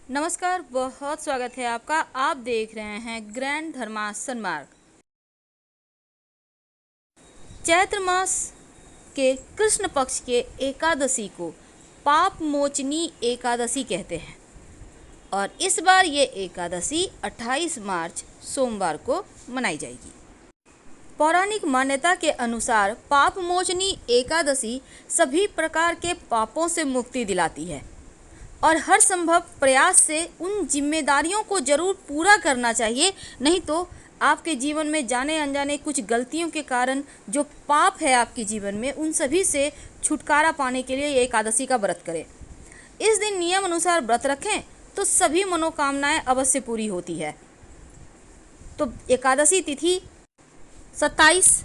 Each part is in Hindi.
नमस्कार, बहुत स्वागत है आपका। आप देख रहे हैं ग्रैंड धर्मासन मार्ग। चैत्र मास के कृष्ण पक्ष के एकादशी को पाप मोचनी एकादशी कहते हैं और इस बार ये एकादशी 28 मार्च सोमवार को मनाई जाएगी। पौराणिक मान्यता के अनुसार पाप मोचनी एकादशी सभी प्रकार के पापों से मुक्ति दिलाती है और हर संभव प्रयास से उन जिम्मेदारियों को जरूर पूरा करना चाहिए, नहीं तो आपके जीवन में जाने अनजाने कुछ गलतियों के कारण जो पाप है आपके जीवन में, उन सभी से छुटकारा पाने के लिए ये एकादशी का व्रत करें। इस दिन नियम अनुसार व्रत रखें तो सभी मनोकामनाएं अवश्य पूरी होती है। तो एकादशी तिथि 27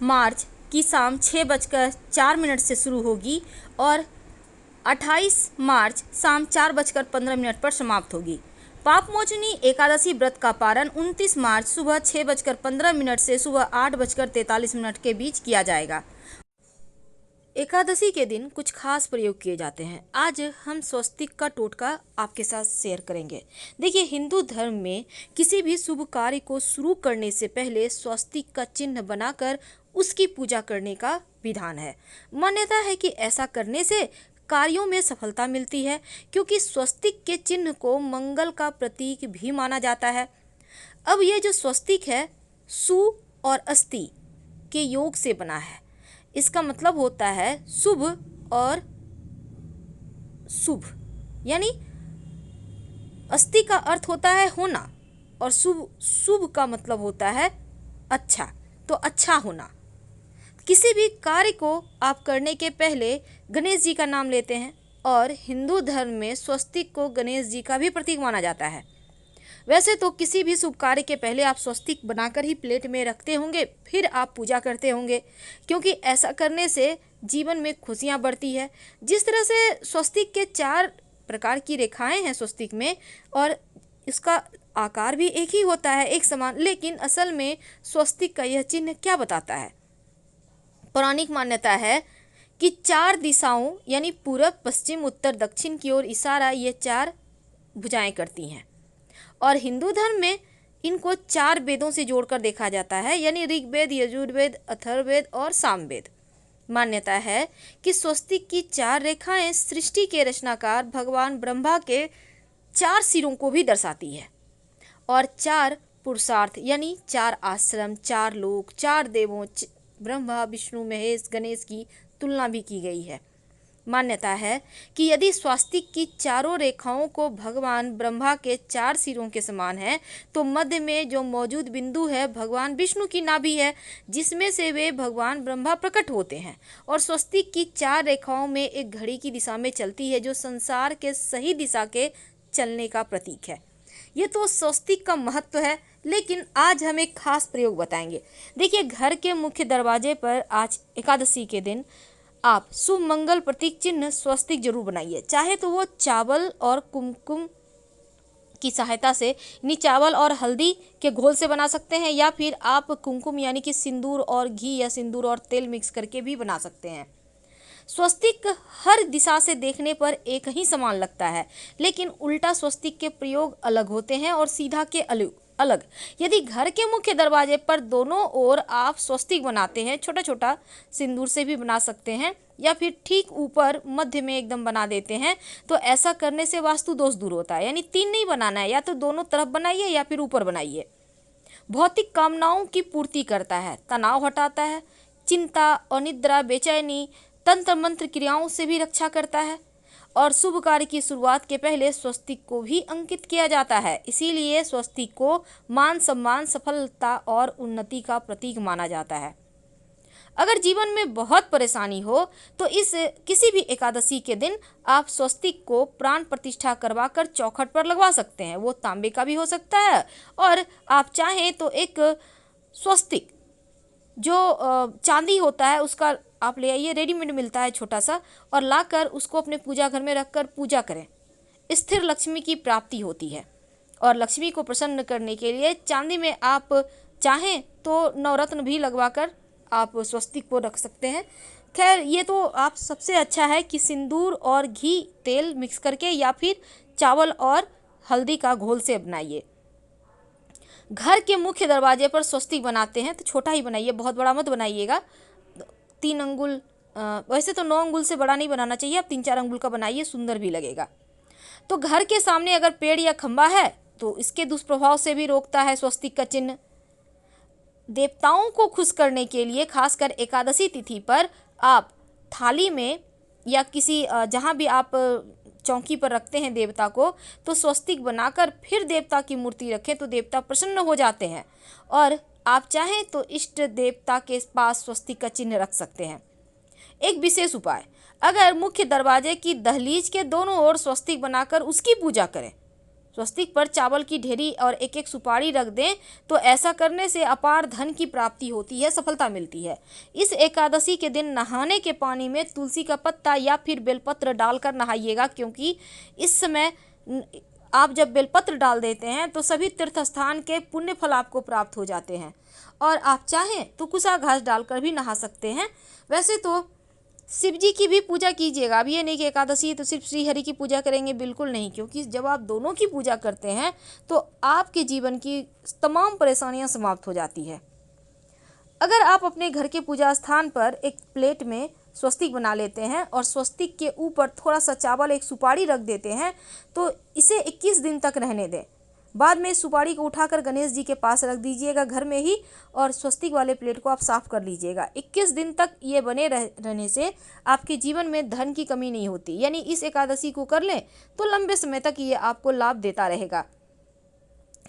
मार्च की शाम 6:04 से शुरू होगी और 28 मार्च शाम 4:15 पर समाप्त होगी। पापमोचनी एकादशी व्रत का पारण 29 मार्च सुबह 6:15 से सुबह 8:43 के बीच किया जाएगा। एकादशी के दिन कुछ खास प्रयोग किए जाते हैं। आज हम स्वस्तिक का टोटका आपके साथ शेयर करेंगे। देखिए, हिंदू धर्म में किसी भी शुभ कार्य को शुरू करने से पहले स्वस्तिक का चिन्ह बनाकर उसकी पूजा करने का विधान है। मान्यता है कि ऐसा करने से कार्यों में सफलता मिलती है, क्योंकि स्वस्तिक के चिन्ह को मंगल का प्रतीक भी माना जाता है। अब ये जो स्वस्तिक है, सु और अस्ति के योग से बना है। इसका मतलब होता है शुभ और शुभ, यानी अस्ति का अर्थ होता है होना और शुभ का मतलब होता है अच्छा, तो अच्छा होना। किसी भी कार्य को आप करने के पहले गणेश जी का नाम लेते हैं और हिंदू धर्म में स्वस्तिक को गणेश जी का भी प्रतीक माना जाता है। वैसे तो किसी भी शुभ कार्य के पहले आप स्वस्तिक बनाकर ही प्लेट में रखते होंगे, फिर आप पूजा करते होंगे, क्योंकि ऐसा करने से जीवन में खुशियां बढ़ती है। जिस तरह से स्वस्तिक के 4 प्रकार की रेखाएं हैं स्वस्तिक में और इसका आकार भी एक ही होता है, एक समान, लेकिन असल में स्वस्तिक का यह चिन्ह क्या बताता है? पौराणिक मान्यता है कि 4 दिशाओं यानी पूरब, पश्चिम, उत्तर, दक्षिण की ओर इशारा ये 4 भुजाएं करती हैं और हिंदू धर्म में इनको 4 वेदों से जोड़कर देखा जाता है, यानी ऋग्वेद, यजुर्वेद, अथर्ववेद और सामवेद। मान्यता है कि स्वस्तिक की 4 रेखाएं सृष्टि के रचनाकार भगवान ब्रह्मा के 4 सिरों को भी दर्शाती है और 4 पुरुषार्थ यानी 4 आश्रम, 4 लोक, 4 देवों ब्रह्मा, विष्णु, महेश, गणेश की तुलना भी की गई है। मान्यता है कि यदि स्वस्तिक की 4 रेखाओं को भगवान ब्रह्मा के 4 सिरों के समान है, तो मध्य में जो मौजूद बिंदु है भगवान विष्णु की नाभि है, जिसमें से वे भगवान ब्रह्मा प्रकट होते हैं और स्वस्तिक की 4 रेखाओं में एक घड़ी की दिशा में चलती है, जो संसार के सही दिशा के चलने का प्रतीक है। ये तो स्वस्तिक का महत्व है, लेकिन आज हम एक खास प्रयोग बताएंगे। देखिए, घर के मुख्य दरवाजे पर आज एकादशी के दिन आप शुभ मंगल प्रतीक चिन्ह स्वस्तिक जरूर बनाइए। चाहे तो वो चावल और कुमकुम की सहायता से, यानी चावल और हल्दी के घोल से बना सकते हैं, या फिर आप कुमकुम यानी कि सिंदूर और घी या सिंदूर और तेल मिक्स करके भी बना सकते हैं। स्वस्तिक हर दिशा से देखने पर एक ही समान लगता है, लेकिन उल्टा स्वस्तिक के प्रयोग अलग होते हैं और सीधा के अलग। यदि घर के मुख्य दरवाजे पर दोनों ओर आप स्वस्तिक बनाते हैं, छोटा छोटा सिंदूर से भी बना सकते हैं, या फिर ठीक ऊपर मध्य में एकदम बना देते हैं, तो ऐसा करने से वास्तु दोष दूर होता है। यानी 3 नहीं बनाना है, या तो दोनों तरफ बनाइए या फिर ऊपर बनाइए। भौतिक कामनाओं की पूर्ति करता है, तनाव हटाता है, चिंता, अनिद्रा, बेचैनी, तंत्र मंत्र क्रियाओं से भी रक्षा करता है और शुभ कार्य की शुरुआत के पहले स्वस्तिक को भी अंकित किया जाता है। इसीलिए स्वस्तिक को मान सम्मान, सफलता और उन्नति का प्रतीक माना जाता है। अगर जीवन में बहुत परेशानी हो तो इस किसी भी एकादशी के दिन आप स्वस्तिक को प्राण प्रतिष्ठा करवाकर चौखट पर लगवा सकते हैं। वो तांबे का भी हो सकता है और आप चाहें तो एक स्वस्तिक जो चांदी होता है उसका आप ले आइए, रेडीमेड मिलता है छोटा सा, और लाकर उसको अपने पूजा घर में रखकर पूजा करें। स्थिर लक्ष्मी की प्राप्ति होती है और लक्ष्मी को प्रसन्न करने के लिए चांदी में आप चाहें तो नवरत्न भी लगवाकर आप स्वस्तिक को रख सकते हैं। खैर, ये तो आप सबसे अच्छा है कि सिंदूर और घी तेल मिक्स करके या फिर चावल और हल्दी का घोल से बनाइए। घर के मुख्य दरवाजे पर स्वस्तिक बनाते हैं तो छोटा ही बनाइए, बहुत बड़ा मत बनाइएगा। 3 अंगुल, वैसे तो 9 अंगुल से बड़ा नहीं बनाना चाहिए, आप 3-4 अंगुल का बनाइए, सुंदर भी लगेगा। तो घर के सामने अगर पेड़ या खंबा है तो इसके दुष्प्रभाव से भी रोकता है स्वस्तिक का चिन्ह। देवताओं को खुश करने के लिए खासकर एकादशी तिथि पर आप थाली में या किसी जहाँ भी आप चौकी पर रखते हैं देवता को, तो स्वस्तिक बनाकर फिर देवता की मूर्ति रखें तो देवता प्रसन्न हो जाते हैं। और आप चाहें तो इष्ट देवता के पास स्वस्तिक का चिन्ह रख सकते हैं। एक विशेष उपाय, अगर मुख्य दरवाजे की दहलीज के दोनों ओर स्वस्तिक बनाकर उसकी पूजा करें, स्वस्तिक पर चावल की ढेरी और एक एक सुपारी रख दें, तो ऐसा करने से अपार धन की प्राप्ति होती है, सफलता मिलती है। इस एकादशी के दिन नहाने के पानी में तुलसी का पत्ता या फिर बेलपत्र डालकर नहाइएगा, क्योंकि इस समय आप जब बेलपत्र डाल देते हैं तो सभी तीर्थ स्थान के पुण्य फल आपको प्राप्त हो जाते हैं। और आप चाहें तो कुसा घास डालकर भी नहा सकते हैं। वैसे तो शिव जी की भी पूजा कीजिएगा। अब ये नहीं कि एकादशी तो सिर्फ श्री हरि की पूजा करेंगे, बिल्कुल नहीं, क्योंकि जब आप दोनों की पूजा करते हैं तो आपके जीवन की तमाम परेशानियां समाप्त हो जाती है। अगर आप अपने घर के पूजा स्थान पर एक प्लेट में स्वस्तिक बना लेते हैं और स्वस्तिक के ऊपर थोड़ा सा चावल, एक सुपारी रख देते हैं, तो इसे 21 दिन तक रहने दें। बाद में इस सुपारी को उठाकर गणेश जी के पास रख दीजिएगा घर में ही, और स्वस्तिक वाले प्लेट को आप साफ कर लीजिएगा। 21 दिन तक ये बने रहने से आपके जीवन में धन की कमी नहीं होती। यानी इस एकादशी को कर लें तो लंबे समय तक ये आपको लाभ देता रहेगा।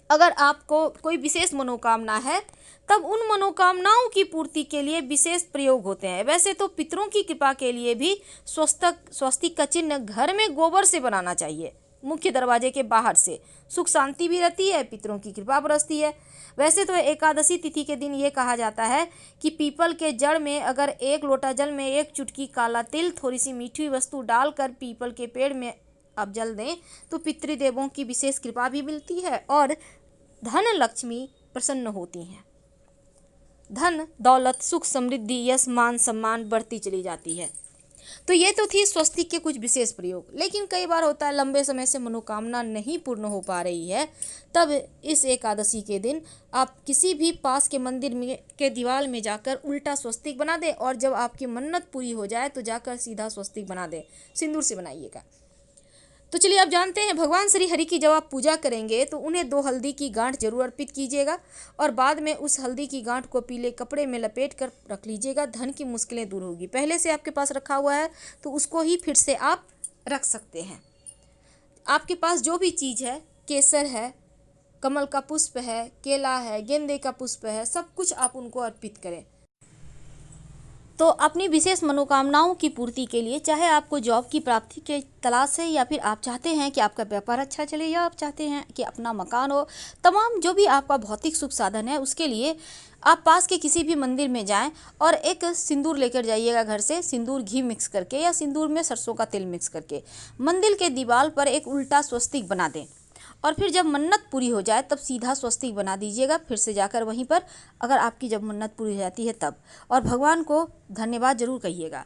अगर आपको कोई विशेष मनोकामना है तब उन मनोकामनाओं की पूर्ति के लिए विशेष प्रयोग होते हैं। वैसे तो पितरों की कृपा के लिए भी स्वस्तिक का चिन्ह घर में गोबर से बनाना चाहिए, मुख्य दरवाजे के बाहर से। सुख शांति भी रहती है, पितरों की कृपा बरसती है। वैसे तो एकादशी तिथि के दिन ये कहा जाता है कि पीपल के जड़ में अगर 1 लोटा जल में 1 चुटकी काला तिल, थोड़ी सी मीठी वस्तु डालकर पीपल के पेड़ में आप जल दें तो पितृदेवों की विशेष कृपा भी मिलती है और धन लक्ष्मी प्रसन्न होती हैं। धन दौलत सुख समृद्धि यश मान सम्मान बढ़ती चली जाती है। तो ये तो थी स्वस्तिक के कुछ विशेष प्रयोग। लेकिन कई बार होता है लंबे समय से मनोकामना नहीं पूर्ण हो पा रही है, तब इस एकादशी के दिन आप किसी भी पास के मंदिर में के दीवार में जाकर उल्टा स्वस्तिक बना दें, और जब आपकी मन्नत पूरी हो जाए तो जाकर सीधा स्वस्तिक बना दें, सिंदूर से बनाइएगा। तो चलिए आप जानते हैं भगवान श्री हरि की जब आप पूजा करेंगे तो उन्हें 2 हल्दी की गांठ जरूर अर्पित कीजिएगा, और बाद में उस हल्दी की गांठ को पीले कपड़े में लपेट कर रख लीजिएगा। धन की मुश्किलें दूर होगी। पहले से आपके पास रखा हुआ है तो उसको ही फिर से आप रख सकते हैं। आपके पास जो भी चीज़ है, केसर है, कमल का पुष्प है, केला है, गेंदे का पुष्प है, सब कुछ आप उनको अर्पित करें। तो अपनी विशेष मनोकामनाओं की पूर्ति के लिए, चाहे आपको जॉब की प्राप्ति के तलाश है या फिर आप चाहते हैं कि आपका व्यापार अच्छा चले या आप चाहते हैं कि अपना मकान हो, तमाम जो भी आपका भौतिक सुख साधन है उसके लिए आप पास के किसी भी मंदिर में जाएं और एक सिंदूर लेकर जाइएगा घर से, सिंदूर घी मिक्स करके या सिंदूर में सरसों का तेल मिक्स करके मंदिर के दीवार पर एक उल्टा स्वस्तिक बना दें, और फिर जब मन्नत पूरी हो जाए तब सीधा स्वस्तिक बना दीजिएगा फिर से जाकर वहीं पर, अगर आपकी जब मन्नत पूरी हो जाती है तब, और भगवान को धन्यवाद जरूर कहिएगा।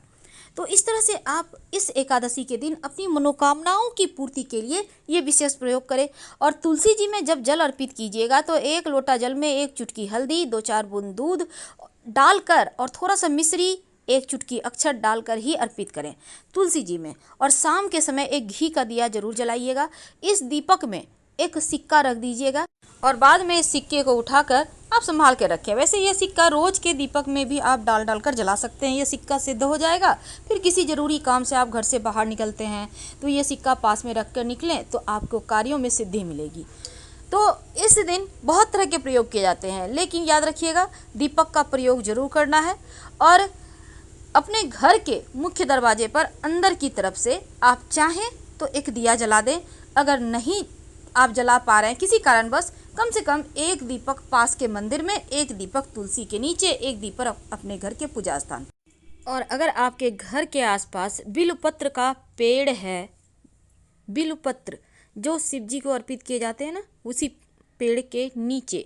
तो इस तरह से आप इस एकादशी के दिन अपनी मनोकामनाओं की पूर्ति के लिए ये विशेष प्रयोग करें। और तुलसी जी में जब जल अर्पित कीजिएगा तो 1 लोटा जल में 1 चुटकी हल्दी, 2-4 बूंद दूध डालकर और थोड़ा सा मिश्री, 1 चुटकी अक्षत डालकर ही अर्पित करें तुलसी जी में। और शाम के समय एक घी का दिया जरूर जलाइएगा। इस दीपक में एक सिक्का रख दीजिएगा और बाद में इस सिक्के को उठाकर आप संभाल के रखें। वैसे ये सिक्का रोज के दीपक में भी आप डाल कर जला सकते हैं। ये सिक्का सिद्ध हो जाएगा। फिर किसी जरूरी काम से आप घर से बाहर निकलते हैं तो ये सिक्का पास में रख कर निकलें तो आपको कार्यों में सिद्धि मिलेगी। तो इस दिन बहुत तरह के प्रयोग किए जाते हैं, लेकिन याद रखिएगा दीपक का प्रयोग जरूर करना है। और अपने घर के मुख्य दरवाजे पर अंदर की तरफ से आप चाहें तो एक दिया जला दें। अगर नहीं आप जला पा रहे हैं किसी कारणवश, कम से कम 1 दीपक पास के मंदिर में, 1 दीपक तुलसी के नीचे, 1 दीपक अपने घर के पूजा स्थान। और अगर आपके घर के आसपास बिल्वपत्र का पेड़ है, बिल्वपत्र जो शिव जी को अर्पित किए जाते हैं ना, उसी पेड़ के नीचे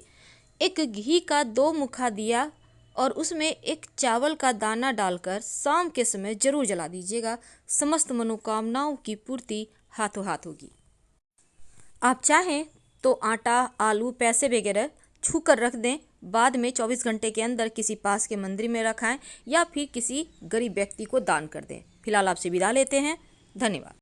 एक घी का 2 मुखा दिया और उसमें एक चावल का दाना डालकर शाम के समय जरूर जला दीजिएगा। समस्त मनोकामनाओं की पूर्ति हाथों हाथ होगी। आप चाहें तो आटा, आलू, पैसे वगैरह छू कर रख दें, बाद में 24 घंटे के अंदर किसी पास के मंदिर में रखाएं या फिर किसी गरीब व्यक्ति को दान कर दें। फिलहाल आपसे विदा लेते हैं। धन्यवाद।